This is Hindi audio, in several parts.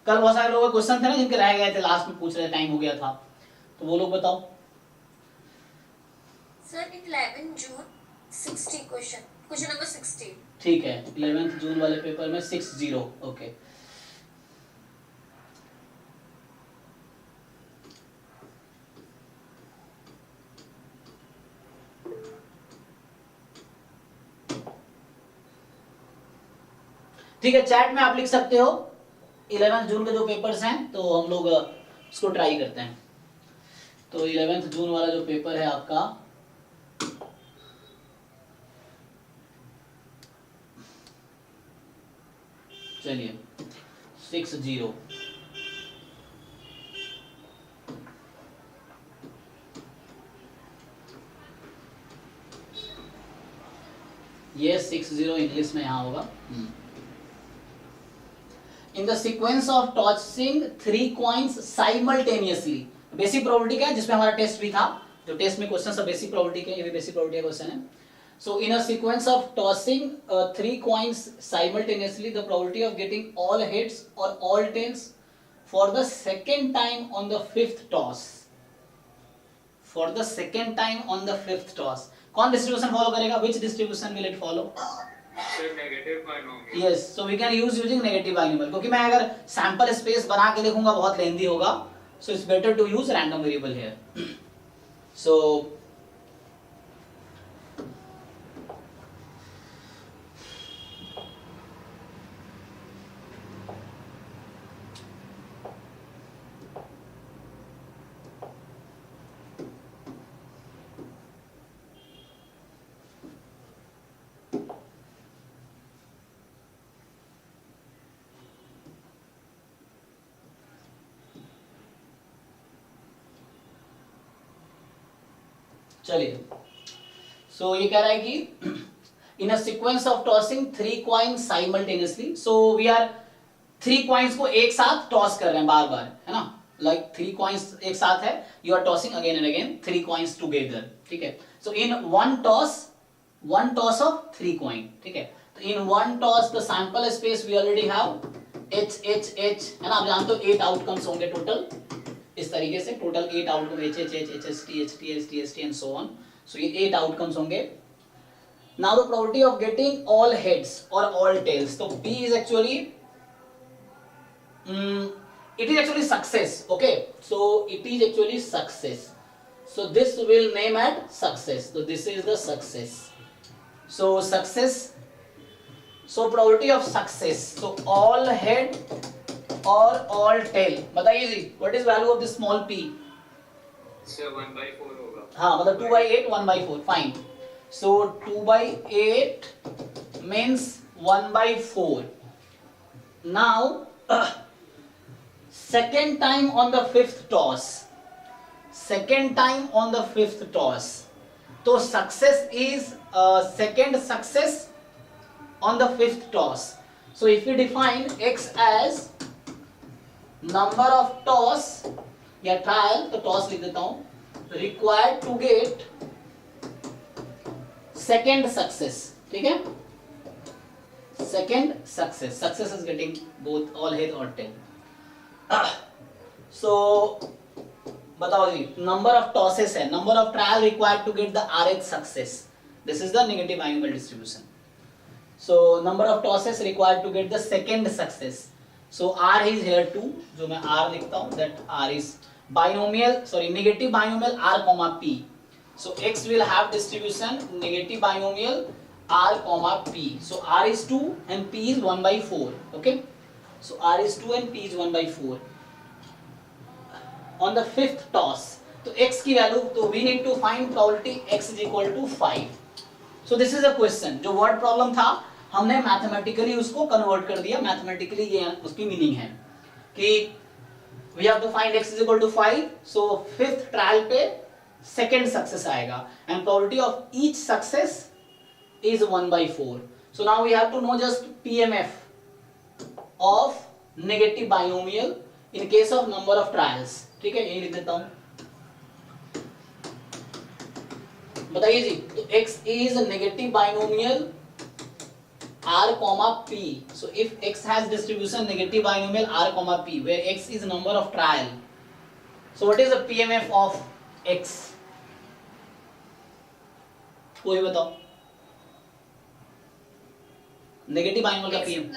कल बहुत सारे लोगों के क्वेश्चन थे ना जिनके रह गए थे, लास्ट में पूछ रहे, टाइम हो गया था, तो वो लोग बताओ। सर 11 जून 60 क्वेश्चन नंबर 60। ठीक है, 11 जून वाले पेपर में 60, ओके। ठीक है, चैट में आप लिख सकते हो 11 जून के जो पेपर्स हैं, तो हम लोग उसको ट्राई करते हैं। तो 11 जून वाला जो पेपर है आपका, चलिए 60, ये 60 इंग्लिश में यहाँ होगा। In the sequence of tossing 3 coins simultaneously, basic probability का है जिसमें हमारा टेस्ट भी था, जो टेस्ट में क्वेश्चन सब बेसिक प्रोबेबिलिटी के, ये भी बेसिक प्रोबेबिलिटी का क्वेश्चन है। So in a sequence of tossing 3 coins simultaneously, the probability of getting all heads or all tails for the second time on the 5th toss, for the second time on the 5th toss, कौन distribution follow करेगा? Which distribution will it follow? Negative binomial. Yes, so we can use using negative binomial, क्योंकि मैं अगर sample space बना के लिखूंगा बहुत लेंदी होगा, so it's better to use random variable here. So चलिए, सो ये कह रहा है कि in a sequence of tossing 3 coins simultaneously, so we are 3 coins को एक साथ टॉस कर रहे हैं बार बार, है ना, लाइक 3 कॉइन्स एक साथ है, you are tossing again and again 3 coins together, ठीक है। So in one toss of 3 coin, ठीक है। तो in one toss the sample space we already have H H H, है ना, आप जानते हो 8 आउटकम्स होंगे टोटल, इस तरीके से total 8 outcome, H H H H S T H T S T S T and so on, so ये 8 आउटकम्स होंगे। Now the probability of getting all heads और ऑल टेल्स, तो P is actually it is actually success, okay, so it is actually success, so this will name at success, so this is the success, so success, so probability of success, so all head और all tail, बताइए जी, what is value of this small p? इससे 1/4 होगा। हाँ, मतलब 2/8 1/4, fine, so 2/8 means 1/4. now second time on the 5th toss, second time on the 5th toss, तो success is second success on the 5th toss, so if we define x as number of toss या ट्रायल, तो टॉस लिख देता हूं, required to get second success, ठीक है, second success is getting both all head or tail. So बताओ जी, नंबर ऑफ टॉसेस है, number of trial required to get the RH success, this is the negative binomial distribution, so number of tosses required to get the second success, so R is here 2, जो मैं R लिखता हूं, that R is binomial, sorry, negative binomial R comma P, so X will have distribution negative binomial R comma P, so R is 2 and P is 1/4, okay, so R is 2 and P is 1/4 on the 5th toss, तो X की वैल्यू, तो we need to find probability X is equal to 5, so this is a question, जो वर्ड प्रॉब्लम था हमने मैथमेटिकली उसको कन्वर्ट कर दिया, मैथमेटिकली ये उसकी मीनिंग है कि we have to find x is equal to 5, so 5th trial पे सेकेंड सक्सेस आएगा and probability of each success is 1/4, so now we have to know just PMF of negative binomial in case of number of trials, ठीक है, यही लिख देता हूं, बताइए जी, तो x is negative binomial r comma p. So if x has distribution negative binomial r comma p, where x is number of trial, so what is the PMF of x? कोई बताओ, नेगेटिव बाइनोमियल का PM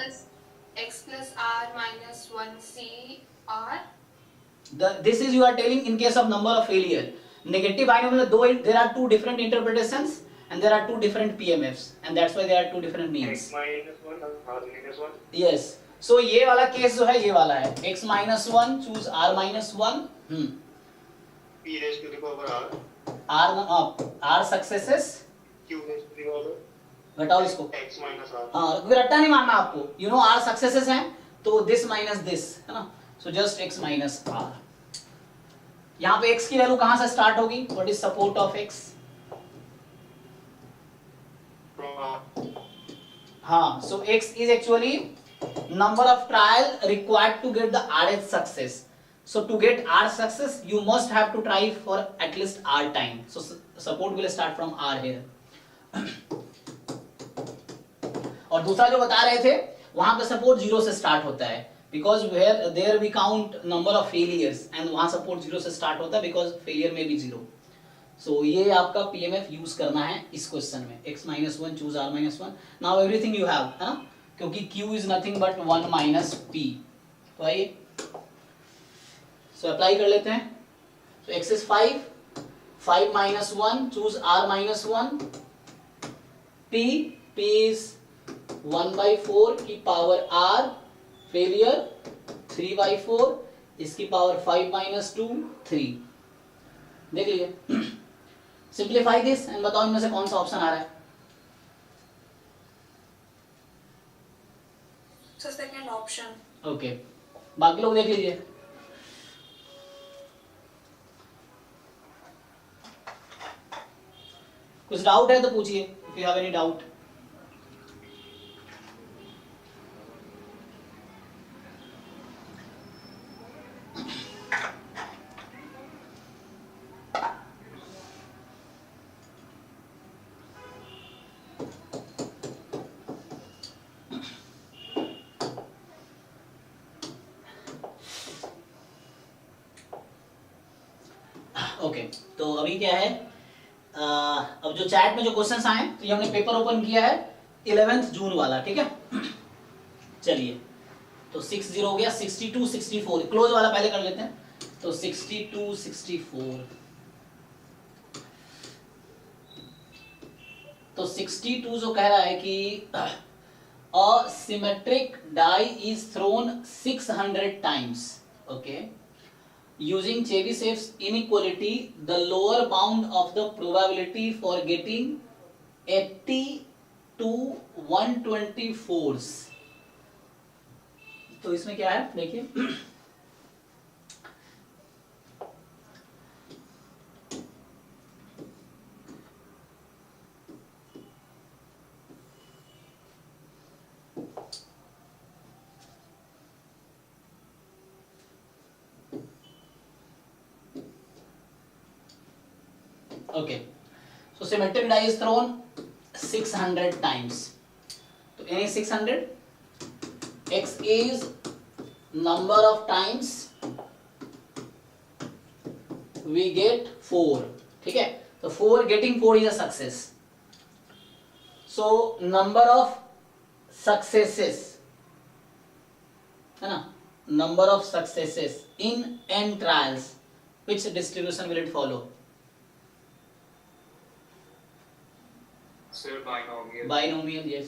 x plus r minus 1c r. This is you are telling in case of number of failure. Negative binomial, though there are two different interpretations and there are two different PMFs, and that's why there are two different means. x minus 1 r minus 1. Yes. So ये वाला केस जो है ये वाला है, x minus 1 choose r minus 1. p raised to the power r. R successes. q raised to the power घटाओ इसको. x minus r. हाँ, कोई रट्टा नहीं मारना आपको. You know r successes हैं, तो this minus this है ना. So just x minus r. यहाँ पे x की वैल्यू कहाँ से स्टार्ट होगी? What is support of x? From r. हाँ, so x is actually number of trial required to get the rth success. So to get r success, you must have to try for at least r time. So support will start from r here. और दूसरा जो बता रहे थे, वहां पे सपोर्ट 0 से स्टार्ट होता है, because where there we count number of failures, and वहां सपोर्ट 0 से स्टार्ट होता है because failure में भी 0. So ये आपका PMF यूज करना है इस क्वेश्चन में. x minus 1 choose r minus 1. Now everything you have, है ना, क्योंकि q is nothing but 1 minus p. तो आइए, so अप्लाई कर लेते हैं. So x is 5 minus 1 choose r minus 1. p is 1 by 4 की पावर r, फेलियर 3 by 4, इसकी पावर 5 minus 2 3. देख लीजिए. सिंप्लीफाई दिस एंड बताओ इनमें से कौन सा ऑप्शन आ रहा है. So second option. ओके, बाकी लोग देख लीजिए. कुछ डाउट है तो पूछिए, if you have any doubt. Okay, तो अभी क्या है, अब जो चैट में जो क्वेश्चंस आए, तो ये हमने पेपर ओपन किया है 11 जून वाला, ठीक है. चलिए, तो 60 हो गया, 62 64 क्लोज वाला पहले कर लेते हैं. तो 62 64, तो 62 जो कह रहा है कि a symmetric die is thrown 600 times. Okay. Using Chebyshev's inequality, the lower bound of the probability for getting 80 to 124. तो इसमें क्या है देखिए. Okay, so symmetric die is thrown 600 times. So any 600, x is number of times we get 4. ठीक है, तो 4 getting 4 is a success. So number of successes, है ना, number of successes in n trials, which distribution will it follow? Sir, binomial. Binomial, yes.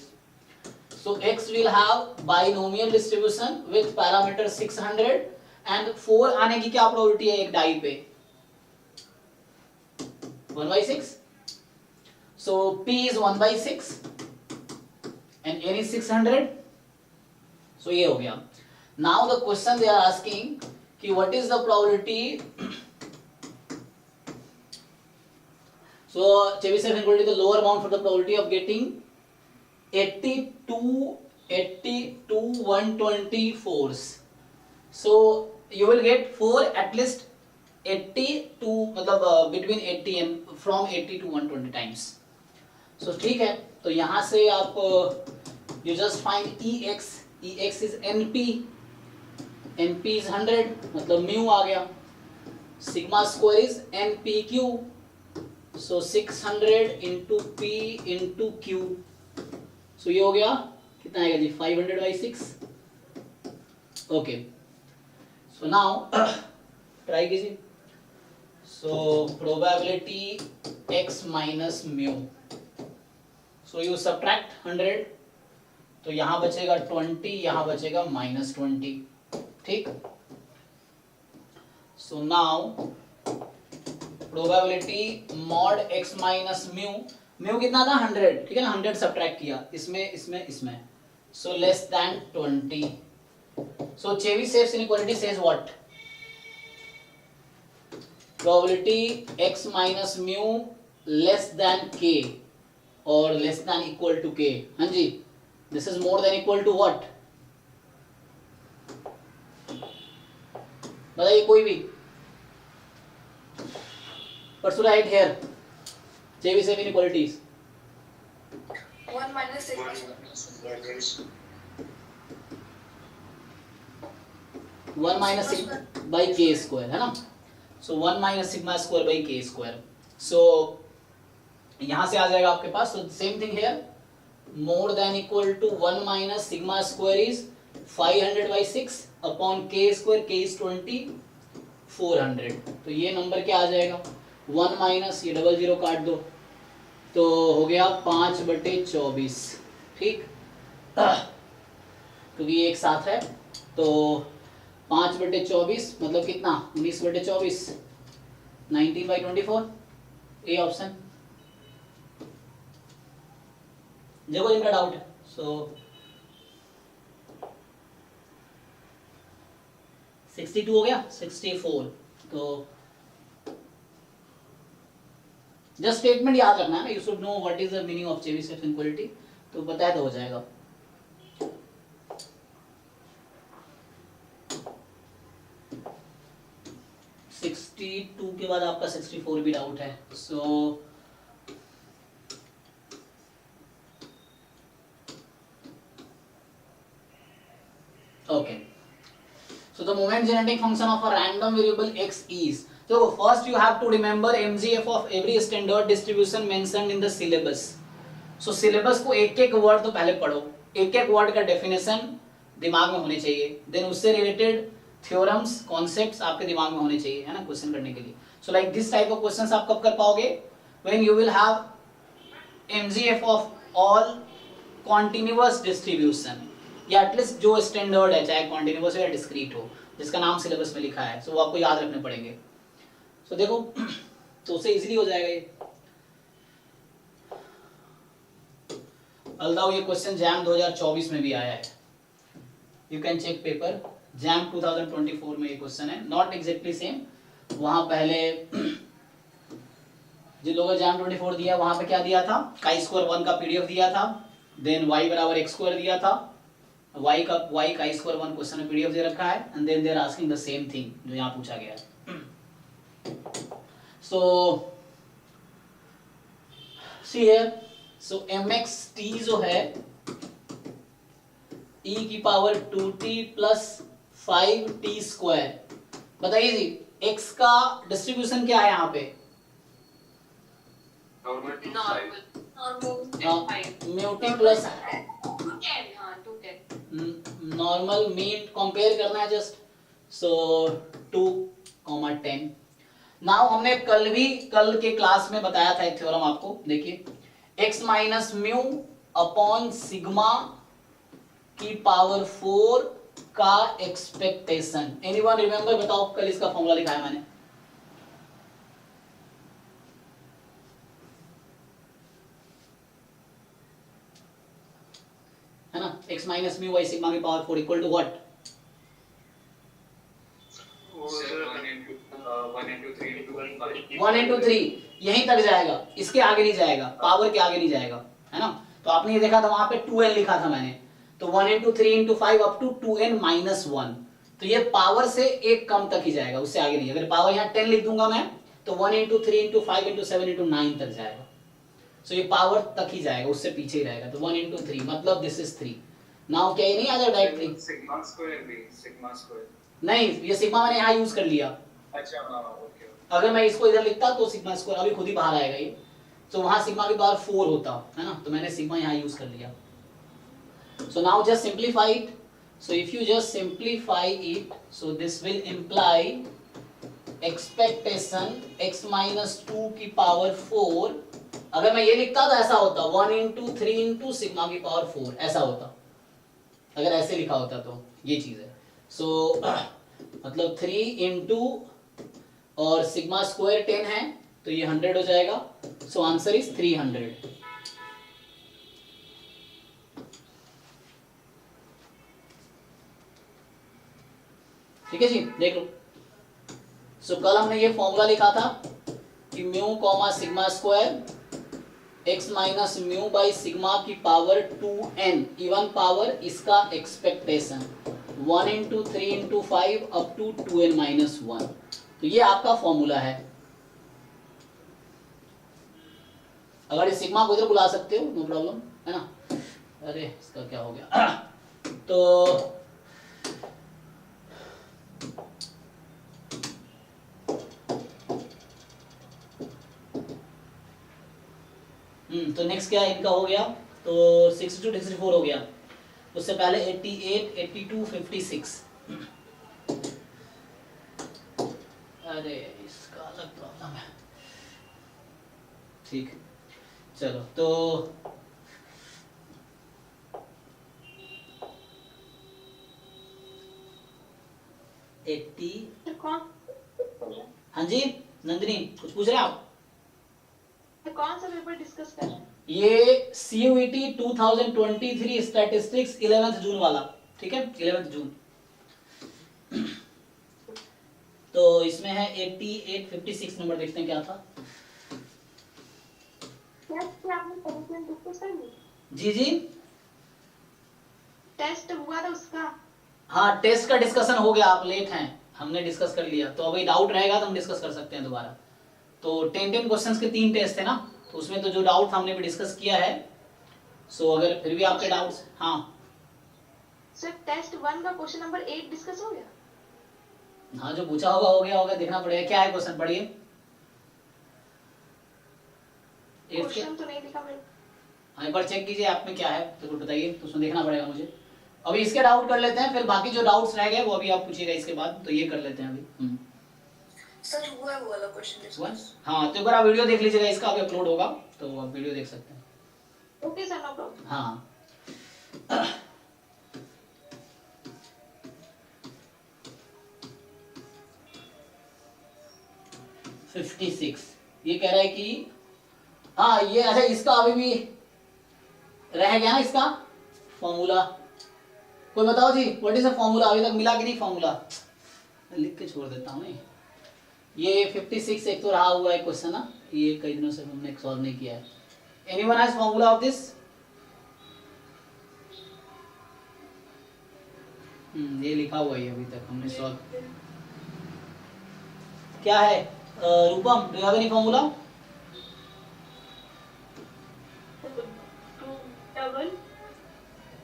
So x will have binomial distribution with parameter 600 and 4 आने की क्या प्रोबेबिलिटी है एक डाई पे? 1 by 6. So p is 1 by 6 and n is 600. So ये हो गया. Now the question they are asking कि what is the probability? So Chebyshev inequality, the lower bound for the probability of getting 80 to 124s. So you will get 4 at least 80 to मतलब between 80 and from 80 to 120 times. So ठीक है, तो यहाँ से आप you just find Ex. Ex is NP. NP is 100, मतलब म्यू आ गया. Sigma square is NPQ. So 600 into P into Q. So ये हो गया कितना आएगा जी? 500 by 6. Okay. So now try कीजिए. So probability x minus mu. So you subtract 100. तो यहाँ बचेगा 20, यहाँ बचेगा -20. ठीक. So now probability mod x minus mu. mu कितना था? 100. ठीक है ना. 100 सब्ट्रैक्ट किया इसमें. So less than 20. So Chebyshev's inequality says what? Probability x minus mu less than k or less than equal to k. हाँ जी. This is more than equal to what? बताइए कोई भी. What should I write here? Chebyshev inequalities. 1 minus sigma. 1 minus sigma by k square है ना. So 1 minus sigma square by k square. So यहाँ से आ जाएगा आपके पास. So same thing here. More than equal to 1 minus sigma square is 500 by 6 upon k square. K is 20. 400. तो ये नंबर क्या आ जाएगा? 1 माइनस ये 00 काट दो तो हो गया 5/24. ठीक. क्योंकि ये एक साथ है तो 5/24 मतलब कितना? 19/24. 19/24. A option. देखो इनका डाउट है. सो 62 हो गया. 64. तो जस्ट स्टेटमेंट याद रखना है ना. You should know what is the meaning of Chebyshev inequality. तो पता है तो हो जाएगा. टू के बाद आपका 64 भी डाउट है. So okay. So the moment genetic function of a random variable x is. So first you have to remember MGF of every standard distribution mentioned in the syllabus. So syllabus को एक वर्ड तो पहले पढ़ो. एक वर्ड का डेफिनेशन दिमाग में होने चाहिए. देन उससे रिलेटेड थ्योरम्स कॉन्सेप्ट्स आपके दिमाग में होने चाहिए है ना क्वेश्चन करने के लिए. So like this type of questions आप कब कर पाओगे? When you will have MGF of all continuous distribution या एटलीस्ट जो स्टैंडर्ड है चाहे कॉन्टिन्यूअस हो या डिस्क्रीट हो जिसका नाम सिलेबस में लिखा है. सो वो आपको याद रखने पड़ेंगे. सो देखो तो उससे इजीली हो जाएगा ये. अल्दाउ ये क्वेश्चन जैम 2024 में भी आया है. You can check paper. JAM 2024 में ये क्वेश्चन है. Not exactly same. वहां पहले जिन लोगों ने जैम 24 दिया वहां पे क्या दिया था? chi² 1 का PDF दिया था. देन y = x² दिया था. y chi² 1 क्वेश्चन में PDF दे रखा है. And then they are asking the same thing जो यहाँ पूछा गया है. सो सी हियर. सो mxt जो है e⁻²t + 5t². बताइए जी x का डिस्ट्रीब्यूशन क्या है यहाँ पे? Normal to Normal. Mu t plus 210. हाँ 210. नॉर्मल मीन कंपेयर करना है जस्ट. सो 2,10. नाउ हमने कल के क्लास में बताया था एक थ्योरम आपको. देखिए x minus mu upon sigma की पावर 4 का एक्सपेक्टेशन. Anyone remember? बताओ कल इसका फॉर्मूला लिखा है मैंने. है ना. x minus mu by sigma की power 4 equal to what? 1 into 3. यहीं तक जाएगा. इसके आगे नहीं जाएगा. पावर के आगे नहीं जाएगा. है ना. तो आपने ये देखा था वहां पे 2n लिखा था मैंने. तो 1 into 3 into 5 up to 2n minus 1. तो ये पावर से एक कम तक ही जाएगा. उससे आगे नहीं. अगर पावर यहाँ 10 लिख दूंगा मैं तो 1 into 3 into 5 into 7 into 9 तक जाएगा. सो ये पावर तक ही जाएगा, उससे पीछे ही रहेगा, तो 1 into 3 मतलब दिस इज 3। नाउ क्या ये नहीं आ जाएगा डायरेक्टली सिग्मा स्क्वायर भी, सिग्मा स्क्वायर नहीं, ये सिग्मा मैंने यहाँ यूज कर लिया। अच्छा हाँ ओके। अगर मैं इसको इधर लिखता तो सिग्मा स्क्वायर अभी खुद ही बाहर आएगा ये, तो वहां सिग्मा की पावर 4 होता है ना, तो मैंने सिग्मा यहाँ यूज कर लिया। So now just simplify it. So if you just simplify it, so this will imply expectation x minus 2 की पावर 4। अगर मैं ये लिखता तो ऐसा होता 1 into 3 into सिग्मा की पावर 4, ऐसा होता अगर ऐसे लिखा होता, तो ये चीज है। सो मतलब 3 into और सिग्मा स्क्वायर 10 है तो ये 100 हो जाएगा। So answer is 300। ठीक है जी, देख लो। सो कल हमने ये फॉर्मूला लिखा था कि mu comma sigma square x minus mu by sigma की पावर 2n इवन पावर इसका expectation 1 into 3 into 5 up to 2n minus 1। तो ये आपका फॉर्मूला है। अगर इस सिग्मा को इधर बुला सकते हो नो प्रॉब्लम, है ना। अरे इसका क्या हो गया तो तो नेक्स्ट क्या इनका हो गया, तो 62 64 हो गया। उससे पहले 88 82 56। अरे इसका अलग प्रॉब्लम है। ठीक, चलो तो हाँ जी नंदिनी कुछ पूछ रहे हैं आप? कौन सा पेपर डिस्कस कर रहे हैं? ये CUET 2023 स्टैटिस्टिक्स 11th जून वाला, ठीक है 11th जून। तो इसमें है 88 56 नंबर, देखते हैं क्या था। आपने डिस्कस कर ली? जी जी टेस्ट हुआ था उसका? हाँ टेस्ट का डिस्कशन हो गया, आप लेट हैं, हमने डिस्कस कर लिया। तो अभी डाउट रहेगा तो हम डिस्कस कर सकते हैं दोबारा। तो 10 क्वेश्चंस के 3 टेस्ट थे ना, तो उसमें तो जो डाउट हमने भी डिस्कस किया है। सो अगर फिर भी आपके डाउट्स, हाँ सर टेस्ट 1 का क्वेश्चन नंबर 8 डिस्कस हो गया? हाँ जो पूछा होगा हो गया होगा, देखना पड़ेगा क्या है क्वेश्चन, पढ़िए। क्वेश्चन तो नहीं दिखा मेरे। हाँ एक बार चेक कीजिए ऐप में क्या है तो बताइए, तो उसमें देखना पड़ेगा मुझे। अभी इसके डाउट कर लेते हैं, फिर बाकी जो डाउट्स रह गए वो अभी आप पूछिएगा इसके बाद, तो ये कर लेते हैं अभी। सर हुआ है वो वाला क्वेश्चन डिस्कस। हाँ तो एक बार आप वीडियो देख लीजिएगा, इसका अभी अपलोड होगा तो आप वीडियो देख सकते हैं। Okay sir no problem. हाँ 56 ये कह रहा है कि हाँ ये अच्छा इसका अभी भी रह गया ना इसका फॉर्मूला। कोई बताओ जी व्हाट इज द फॉर्मूला, अभी तक मिला कि नहीं फॉर्मूला? लिख के छोड़ देता हूँ। ये 56 एक तो रहा हुआ है क्वेश्चन ना, ये कई दिनों से हमने सॉल्व नहीं किया है। Anyone has formula of this? ये लिखा हुआ है अभी तक हमने सॉल्व। क्या है Rupam, do you have any formula?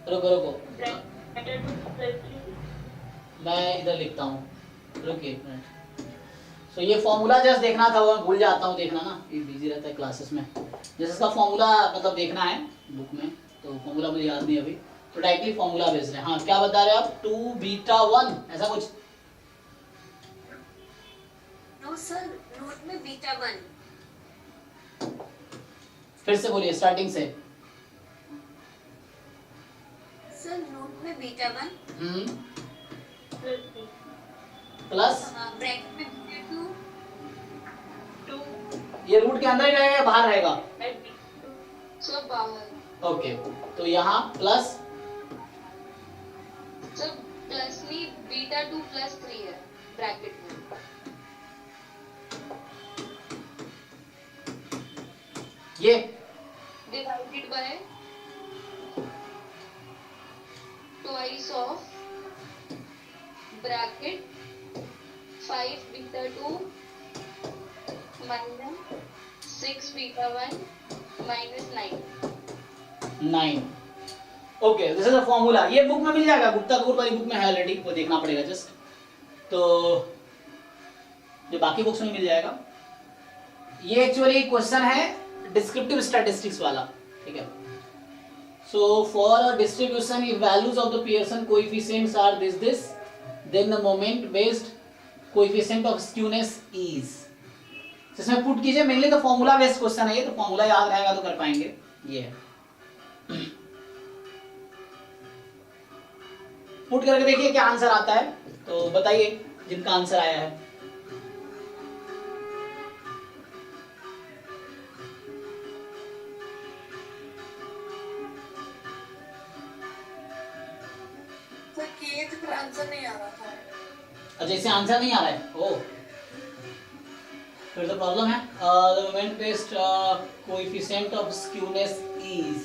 रुको रुको मैं इधर लिखता हूँ, रुकिए एक मिनट। सो ये फॉर्मूला जस्ट देखना था, वो भूल जाता हूँ देखना ना, ये बिजी रहता है क्लासेस में। जैसे इसका फॉर्मूला मतलब देखना है बुक में, तो फॉर्मूला मुझे याद नहीं अभी, तो डायरेक्टली फॉर्मूला भेज रहे हैं। हाँ क्या बता रहे हैं आप? 2 बीटा 1 ऐसा कुछ? नो सर नोट में बीटा 1। फिर से बोलिए स्टार्टिंग से। सर नोट में बीटा 1 प्लस ब्रैकेट में बीटा 2। ये रूट के अंदर ही रहेगा या बाहर रहेगा? सब बाहर। ओके तो यहाँ प्लस सब प्लस नहीं बीटा 2 प्लस 3 है ब्रैकेट में। ये divided by twice of bracket 5 beta 2 minus 6 beta 1 9। Okay, this is a formula. ये बुक में मिल जाएगा, गुप्ता कपूर वाली बुक में है ऑलरेडी, वो देखना पड़ेगा जस्ट। तो ये बाकी बुक्स में मिल जाएगा। ये एक्चुअली क्वेश्चन है डिस्क्रिप्टिव स्टैटिस्टिक्स वाला, ठीक है। So for a distribution, if values of the Pearson coefficients are this, then the moment based coefficient of skewness is। इसमें पुट कीजिए, मेनली तो फॉर्मूला बेस्ड क्वेश्चन है ये, तो फॉर्मूला याद रहेगा तो कर पाएंगे। ये पुट करके देखिए क्या आंसर आता है, तो बताइए जिनका आंसर आया है। आंसर नहीं आ रहा था। अच्छा, इसे आंसर नहीं आ रहा है, ओ फिर तो प्रॉब्लम है। The moment based coefficient of skewness is,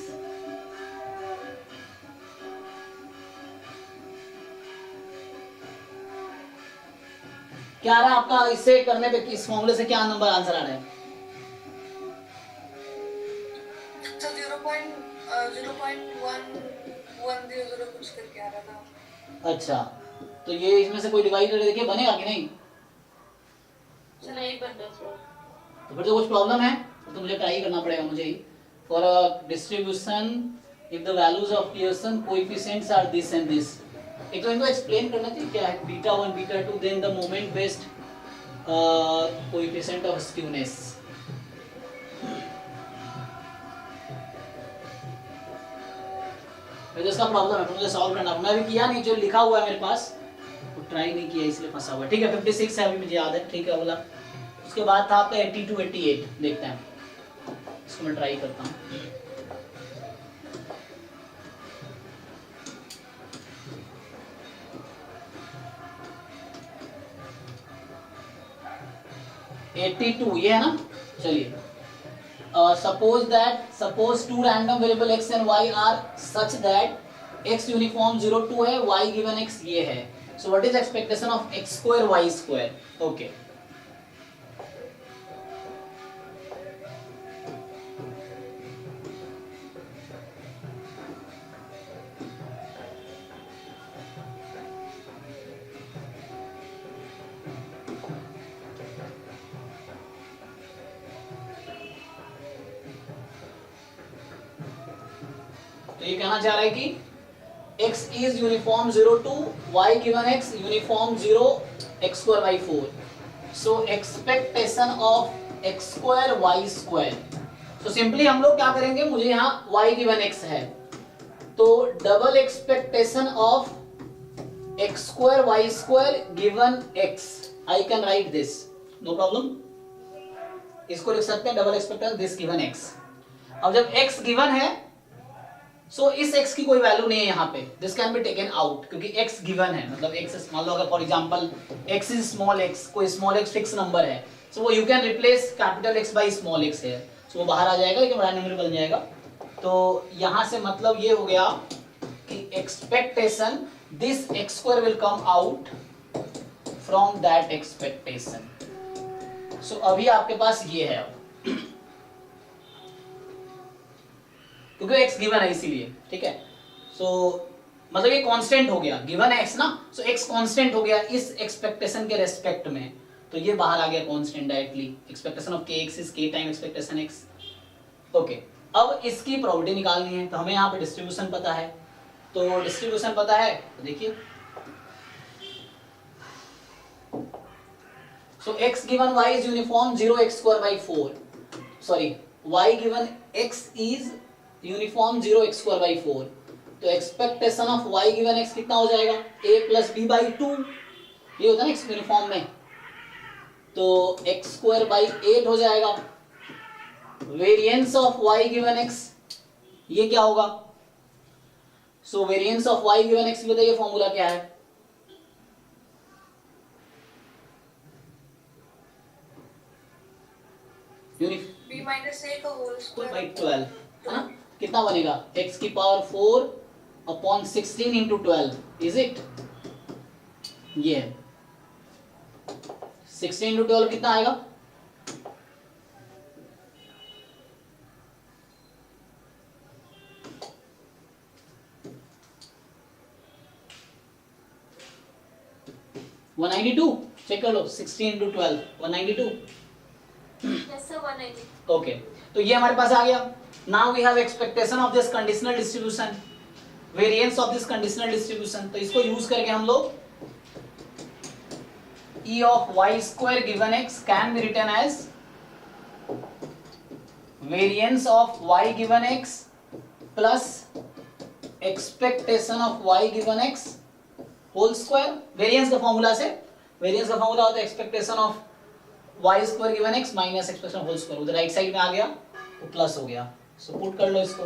क्या आ रहा है आपका? इसे करने पे इस फॉर्मूले से क्या नंबर आंसर आ रहा है? तो 0.110 कुछ करके आ रहा था। अच्छा, तो ये इसमें से कोई डिवाइड करके देखिए बनेगा कि नहीं? नहीं बन रहा सर। तो फिर तो कुछ प्रॉब्लम है, तो मुझे ट्राई करना पड़ेगा मुझे ही। For a distribution if the values of Pearson coefficients are this and this. एक तो इनको एक्सप्लेन करना चाहिए क्या है, beta 1 beta 2 then the moment based coefficient of skewness. तो इसका प्रॉब्लम है, तो मुझे सॉल्व करना। मैं भी किया नहीं, जो लिखा हुआ है मेरे पास वो ट्राई नहीं किया, इसलिए फंसा हुआ है। ठीक है, 56 है अभी मुझे याद है, ठीक है बोला। उसके बाद था आपका 82 88, देखते हैं इसको मैं ट्राई करता हूँ। ये है ना, चलिए। suppose two random variable x and y are such that x uniform 0 2 है, y given x ये है। So what is expectation of x square y square? Okay. तो ये कहना चाह रहा है कि x is uniform 0 to y given x uniform 0 x square by 4. So expectation of x square y square. So simply हम लोग क्या करेंगे, मुझे यहाँ y given x है, तो double expectation of x square y square given x, I can write this, no problem. इसको लिख सकते हैं double expectation this given x। अब जब x गिवन है, सो इस x की कोई वैल्यू नहीं है यहाँ पे, this can be taken out, क्योंकि x गिवन है, मतलब x मान लो अगर for example x is small x, कोई स्मॉल x फिक्स नंबर है, सो वो you can replace capital X by small x है, सो वो बाहर आ जाएगा, एक बड़ा नंबर बन जाएगा। तो यहाँ से मतलब ये हो गया कि expectation this x square will come out from that expectation. So अभी आपके पास ये है, क्योंकि x गिवन है इसीलिए, ठीक है। सो मतलब ये कांस्टेंट हो गया, गिवन है x ना, सो x कांस्टेंट हो गया इस एक्सपेक्टेशन के रेस्पेक्ट में, तो ये बाहर आ गया constant directly. Expectation of kx is k time expectation x। Okay, अब इसकी प्रोबेबिलिटी निकालनी है, तो हमें यहाँ पे डिस्ट्रीब्यूशन पता है, तो डिस्ट्रीब्यूशन पता है, तो देखिए सो x given y is uniform 0 x square by 4, sorry y given x is uniform 0 x square by 4, तो expectation of y given x कितना हो जाएगा, a प्लस b बाई 2, ये होता है ना यूनिफॉर्म में, तो x स्क्वायर बाई 8 हो जाएगा। Variance of y given x ये क्या होगा, so variance of y given x बताइए फॉर्मूला क्या है, b minus a का होल स्क्वायर बाई 12 है ना, कितना बनेगा x की power 4 upon 16 into 12, is it, ये 16 इंटू 12 कितना आएगा, 192 चेक कर लो 16 into 12 192 Yes sir, 180. ओके तो ये हमारे पास आ गया. Now we have expectation of this conditional distribution, variance of this conditional distribution. तो इसको यूज करके हम लोग e of y square given x can be written as variance of y given x plus expectation of y given x whole square. Variance का फॉर्मूला से, वेरिएंस का फॉर्मूला होता है expectation of y square given x minus expectation whole square. उधर राइट साइड में आ गया तो प्लस हो गया. सो पुट कर लो इसको.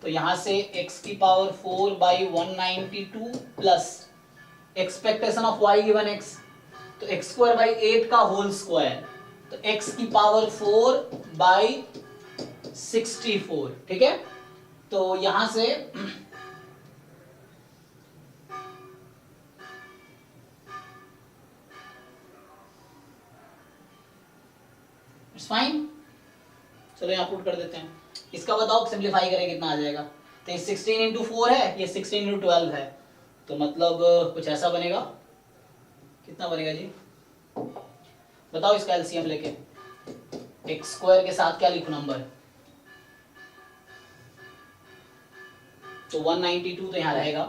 तो यहां से x की power 4/192 plus expectation of y given x तो x स्क्वायर बाई 8 का होल स्क्वायर तो x की पावर 4/64. ठीक है. तो यहां से इट्स फाइन. चलो यहाँ पुट कर देते हैं. इसका बताओ सिंप्लीफाई करें कितना आ जाएगा. तो ये 16 into 4 है, ये 16 into 12 है. तो मतलब कुछ ऐसा बनेगा. कितना बनेगा जी बताओ इसका एलसीएम लेके. एक्स स्क्वायर के साथ क्या लिखूं नंबर. तो 192 तो यहाँ रहेगा.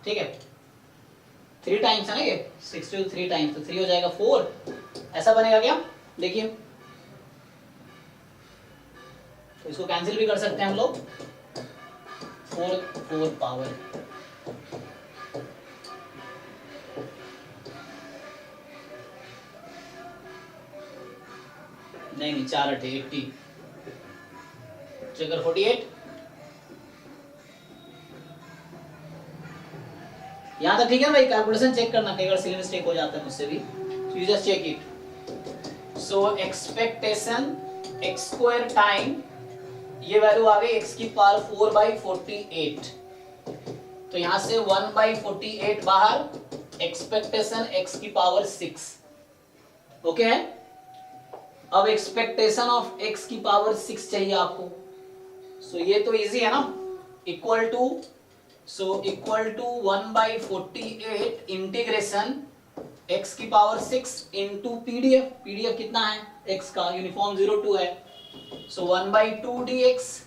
ठीक है 3 टाइम्स है ना ये 60 3 टाइम्स तो 3 हो जाएगा 4. ऐसा बनेगा क्या. देखिए तो इसको कैंसिल भी कर सकते हैं हम लोग. 4 पावर नहीं 4 8 80 चेकर 48. यहाँ तक ठीक है भाई. कैलकुलेशन चेक करना कई बार सिली मिस्टेक हो जाता है मुझसे भी. So you just check it. So expectation x square time ये वैल्यू आ गई x की पावर 4/48. तो यहाँ से 1/48 बाहर एक्सपेक्टेशन x की पावर 6. ओके है. अब एक्सपेक्टेशन ऑफ x की पावर 6 चाहिए आपको. सो ये तो इजी है ना. इक्वल टू 1/48 इंटीग्रेशन x की पावर 6 इंटू पीडीएफ. पीडीएफ कितना है x का यूनिफॉर्म 0 है. सो 1/2 dx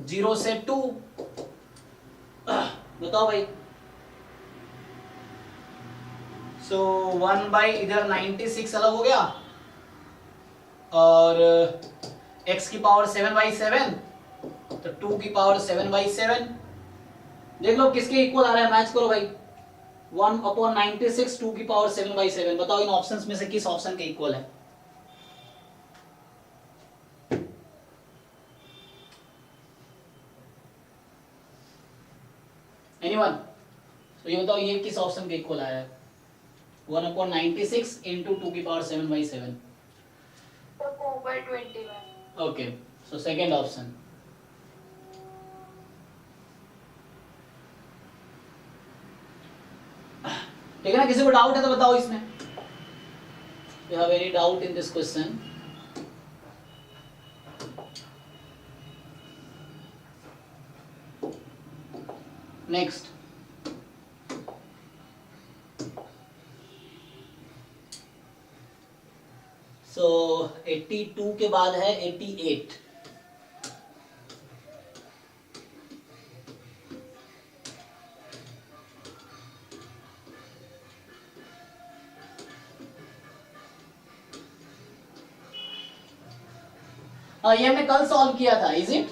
0 से 2. बताओ भाई. सो 1 इधर 96 अलग हो गया और x की पावर 7/7 तो 2 की पावर 7/7. देख लो किसके इक्वल आ रहा है. मैच करो भाई. 1/96 2 की पावर 7/7. बताओ इन ऑप्शंस में से किस ऑप्शन के इक्वल है. एनीवन. तो ये बताओ ये किस ऑप्शन के इक्वल आया है. 1/96 इंटू 2 की power 7/7. 4/21. Okay so second option. ठीक है ना. किसी को डाउट है तो बताओ इसमें. You have any doubt in this question. Next so 82 के बाद है 88. ये हमने कल सॉल्व किया था. Is it.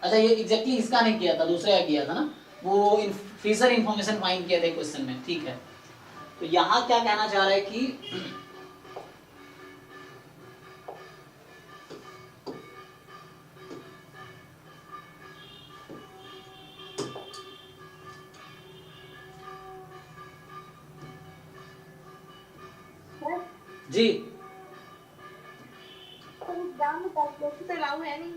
अच्छा ये एग्जैक्टली इसका नहीं किया था, दूसरे का किया था ना. वो फ्रीजर इंफॉर्मेशन फाइंड किया था क्वेश्चन में. ठीक है. तो यहां क्या कहना चाह रहा है कि जी एग्जाम में कैलकुलेटर अलाउ है नहीं.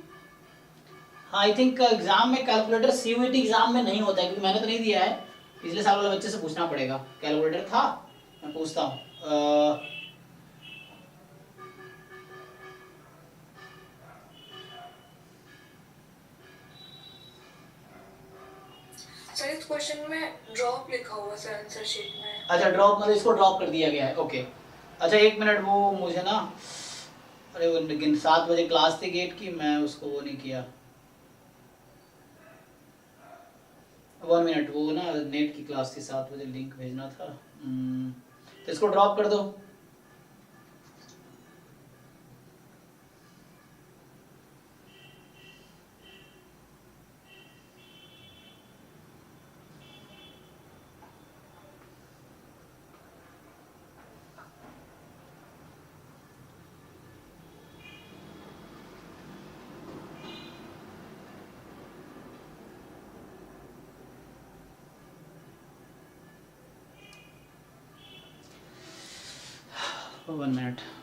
हाँ आई थिंक एग्जाम में कैलकुलेटर सीयूईटी एग्जाम में नहीं होता है क्योंकि मैंने तो नहीं दिया है. पिछले साल वाले बच्चे से पूछना पड़ेगा. कैलकुलेटर था मैं पूछता हूँ. सर इस क्वेश्चन में ड्रॉप लिखा हुआ सर आंसर शीट में. अच्छा ड्रॉप मतलब इसको ड्रॉप कर दिया गया है, ओके। अच्छा 1 मिनट, वो मुझे ना, अरे वो लेकिन 7 बजे क्लास थी गेट की, मैं उसको वो नहीं किया। 1 मिनट, वो ना नेट की क्लास थी, 7 बजे लिंक भेजना था। तो इसको ड्रॉप कर दो। One minute.